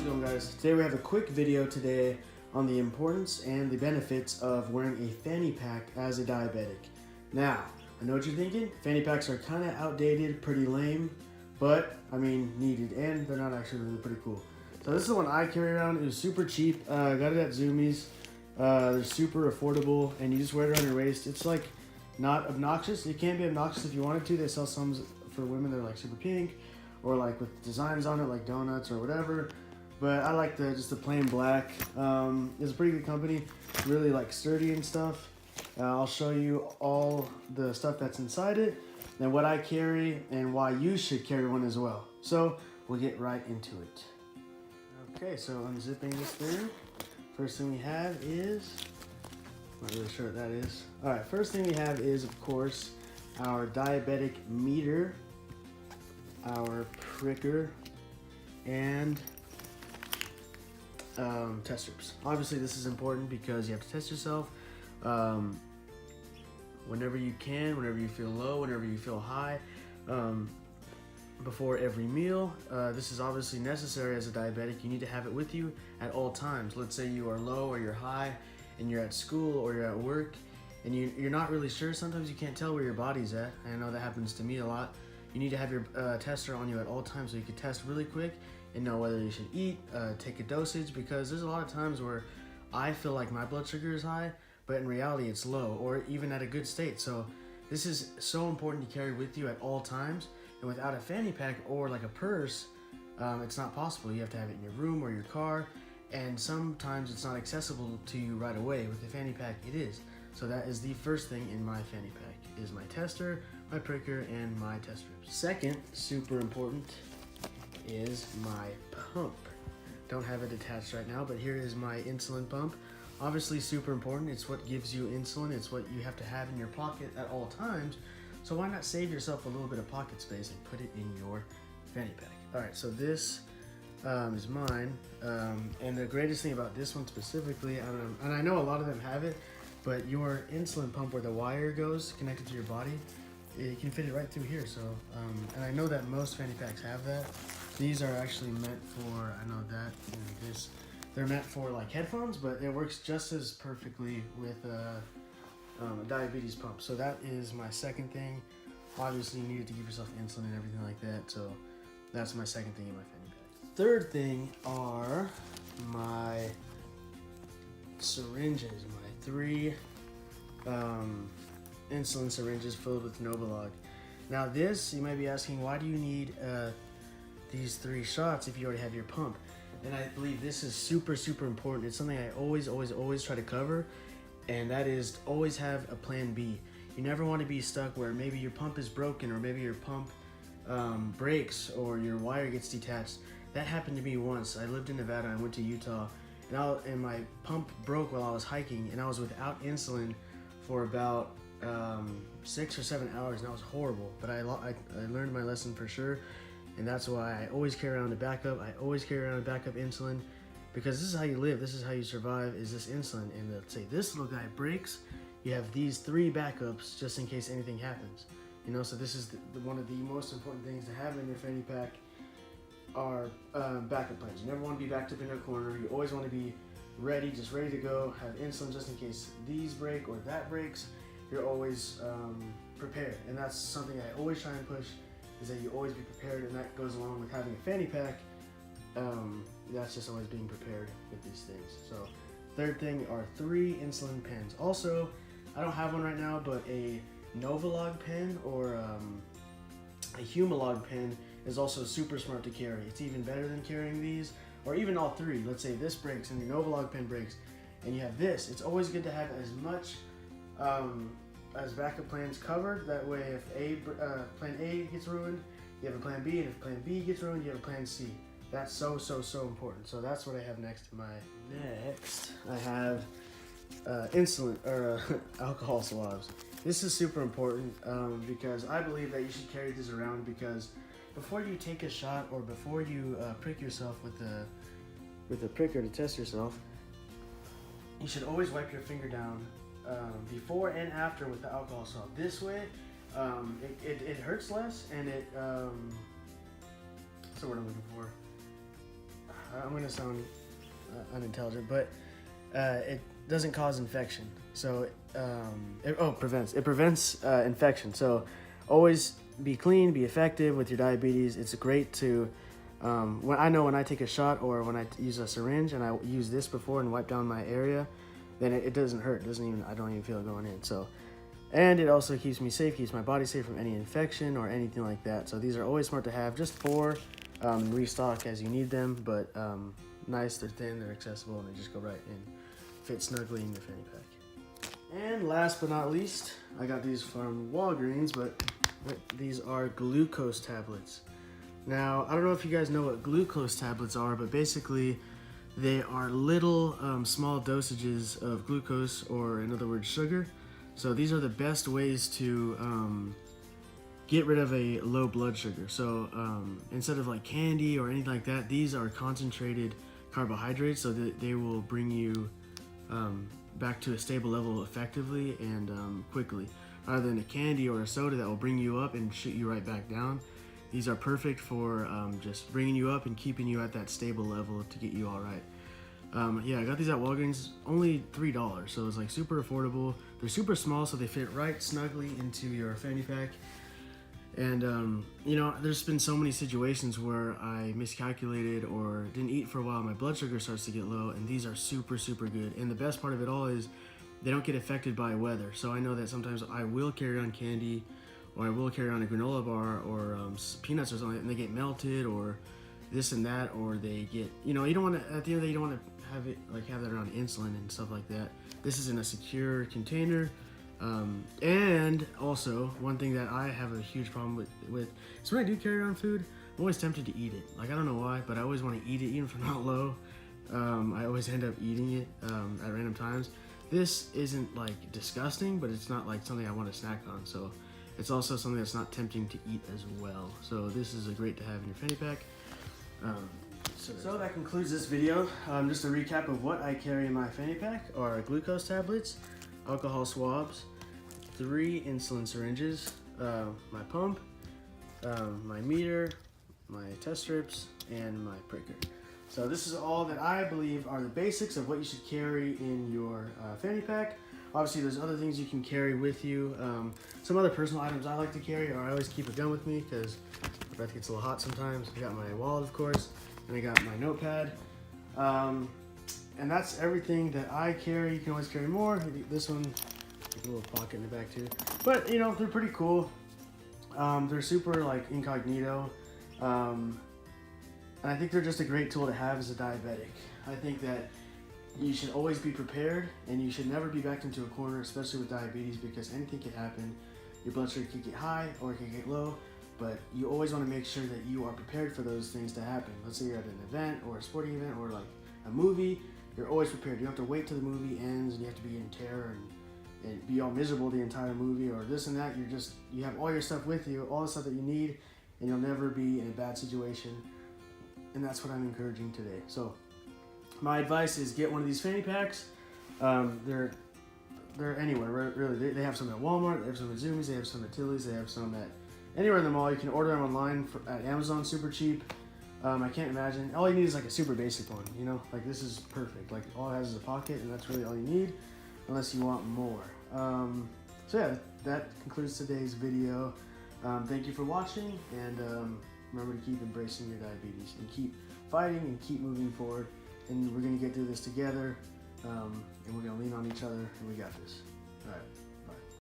going, guys? Today we have a quick video today on the importance and the benefits of wearing a fanny pack as a diabetic. Now, I know what you're thinking. Fanny packs are kind of outdated, pretty lame, but I mean needed, and they're not actually really pretty cool. So this is the one I carry around. It was super cheap. I got it at Zoomies. They're super affordable, and you just wear it on your waist. It's like not obnoxious. It can be obnoxious if you wanted to. They sell some for women that are like super pink, or like with designs on it like donuts or whatever. But I like just the plain black. It's a pretty good company, really like sturdy and stuff. I'll show you all the stuff that's inside it, and what I carry, and why you should carry one as well. So we'll get right into it. Okay, so unzipping this thing. First thing we have is, not really sure what that is. All right, first thing we have is, of course, our diabetic meter, our pricker, and test strips. Obviously, this is important because you have to test yourself whenever you can, whenever you feel low, whenever you feel high, before every meal. This is obviously necessary as a diabetic. You need to have it with you at all times. Let's say you are low or you're high and you're at school or you're at work and you're not really sure. Sometimes you can't tell where your body's at. I know that happens to me a lot. You need to have your tester on you at all times so you can test really quick and know whether you should eat, take a dosage, because there's a lot of times where I feel like my blood sugar is high, but in reality it's low, or even at a good state. So this is so important to carry with you at all times, and without a fanny pack or like a purse, it's not possible. You have to have it in your room or your car, and sometimes it's not accessible to you right away. With the fanny pack, it is. So that is the first thing in my fanny pack, is my tester, my pricker, and my test strips. Second, super important, is my pump. Don't have it attached right now, but here is my insulin pump. Obviously super important. It's what gives you insulin. It's what you have to have in your pocket at all times. So why not save yourself a little bit of pocket space and put it in your fanny pack? All right, so this is mine. And the greatest thing about this one specifically, I don't know, and I know a lot of them have it, but your insulin pump, where the wire goes connected to your body, you can fit it right through here. So, and I know that most fanny packs have that. These are actually meant for, I know that, this, they're meant for like headphones, but it works just as perfectly with a diabetes pump. So that is my second thing. Obviously you need to give yourself insulin and everything like that. So that's my second thing in my fanny pack. Third thing are my syringes, my 3 insulin syringes filled with Novolog. Now this, you might be asking, why do you need these 3 shots if you already have your pump? And I believe this is super, super important. It's something I always try to cover, and that is always have a plan B. You never want to be stuck where maybe your pump is broken, or maybe your pump breaks, or your wire gets detached. That happened to me once. I lived in Nevada, I went to Utah, and my pump broke while I was hiking, and I was without insulin for about 6 or 7 hours, and that was horrible. But I learned my lesson for sure. And that's why I always carry around a backup. I always carry around a backup insulin, because this is how you live. This is how you survive, is this insulin. And let's say this little guy breaks, you have these 3 backups just in case anything happens. You know, so this is one of the most important things to have in your fanny pack are backup plans. You never want to be backed up in a corner. You always want to be ready, just ready to go, have insulin just in case these break or that breaks. You're always prepared. And that's something I always try and push, is that you always be prepared, and that goes along with having a fanny pack. That's just always being prepared with these things. So third thing are 3 insulin pens. Also, I don't have one right now, but a Novolog pen or a Humalog pen is also super smart to carry. It's even better than carrying these, or even all 3. Let's say this breaks and your Novolog pen breaks, and you have this. It's always good to have as much as backup plans covered. That way, if plan A gets ruined, you have a plan B, and if plan B gets ruined, you have a plan C. That's so important. So that's what I have next to my. Next, I have insulin or alcohol swabs. This is super important because I believe that you should carry this around, because before you take a shot or before you prick yourself with a pricker to test yourself, you should always wipe your finger down before and after with the alcohol swab. This way, it hurts less, and it, what's the word I'm looking for? I'm gonna sound unintelligent, but it doesn't cause infection. So it prevents infection. So always be clean, be effective with your diabetes. It's great to when I take a shot or when I use a syringe and I use this before and wipe down my area, then it doesn't hurt. I don't even feel it going in. So, and it also keeps me safe, keeps my body safe from any infection or anything like that. So these are always smart to have, just for restock as you need them. But nice, they're thin, they're accessible, and they just go right in, fit snugly in your fanny pack. And last but not least, I got these from Walgreens, but these are glucose tablets. Now, I don't know if you guys know what glucose tablets are, but basically they are little small dosages of glucose, or in other words, sugar. So these are the best ways to get rid of a low blood sugar. So instead of like candy or anything like that, these are concentrated carbohydrates, so that they will bring you back to a stable level effectively and quickly, rather than a candy or a soda that will bring you up and shoot you right back down. These are perfect for just bringing you up and keeping you at that stable level to get you all right. Yeah, I got these at Walgreens, only $3, so it's like super affordable. They're super small, so they fit right snugly into your fanny pack. And you know, there's been so many situations where I miscalculated or didn't eat for a while, my blood sugar starts to get low, and these are super good. And the best part of it all is they don't get affected by weather. So I know that sometimes I will carry on candy, or I will carry on a granola bar or peanuts or something, and they get melted or this and that, or they get, you know, you don't want to, at the end of the day, you don't want to have it like have that around insulin and stuff like that. This is in a secure container. And also, one thing that I have a huge problem with is when I do carry on food, I'm always tempted to eat it. Like, I don't know why, but I always want to eat it, even if I'm not low. I always end up eating it at random times. This isn't like disgusting, but it's not like something I want to snack on. So it's also something that's not tempting to eat as well. So this is a great to have in your fanny pack. So that concludes this video. Just a recap of what I carry in my fanny pack are glucose tablets, alcohol swabs, 3 insulin syringes, my pump, my meter, my test strips, and my pricker. So this is all that I believe are the basics of what you should carry in your fanny pack. Obviously, there's other things you can carry with you. Some other personal items I like to carry, or I always keep a gun with me because my breath gets a little hot sometimes. I got my wallet, of course, and I got my notepad. And that's everything that I carry. You can always carry more. This one, a little pocket in the back too. But you know, they're pretty cool. They're super like incognito. And I think they're just a great tool to have as a diabetic. I think that you should always be prepared, and you should never be backed into a corner, especially with diabetes, because anything can happen. Your blood sugar can get high or it can get low, but you always want to make sure that you are prepared for those things to happen. Let's say you're at an event or a sporting event or like a movie, you're always prepared. You don't have to wait till the movie ends and you have to be in terror and be all miserable the entire movie or this and that. You have all your stuff with you, all the stuff that you need, and you'll never be in a bad situation. And that's what I'm encouraging today. So my advice is get one of these fanny packs. They're anywhere, really. They have some at Walmart, they have some at Zoomies, they have some at Tilly's, they have some at anywhere in the mall. You can order them online at Amazon, super cheap. I can't imagine. All you need is like a super basic one, you know? Like this is perfect. Like all it has is a pocket, and that's really all you need, unless you want more. So yeah, that concludes today's video. Thank you for watching, and remember to keep embracing your diabetes and keep fighting and keep moving forward. And we're gonna get through this together, and we're gonna lean on each other, and we got this. All right.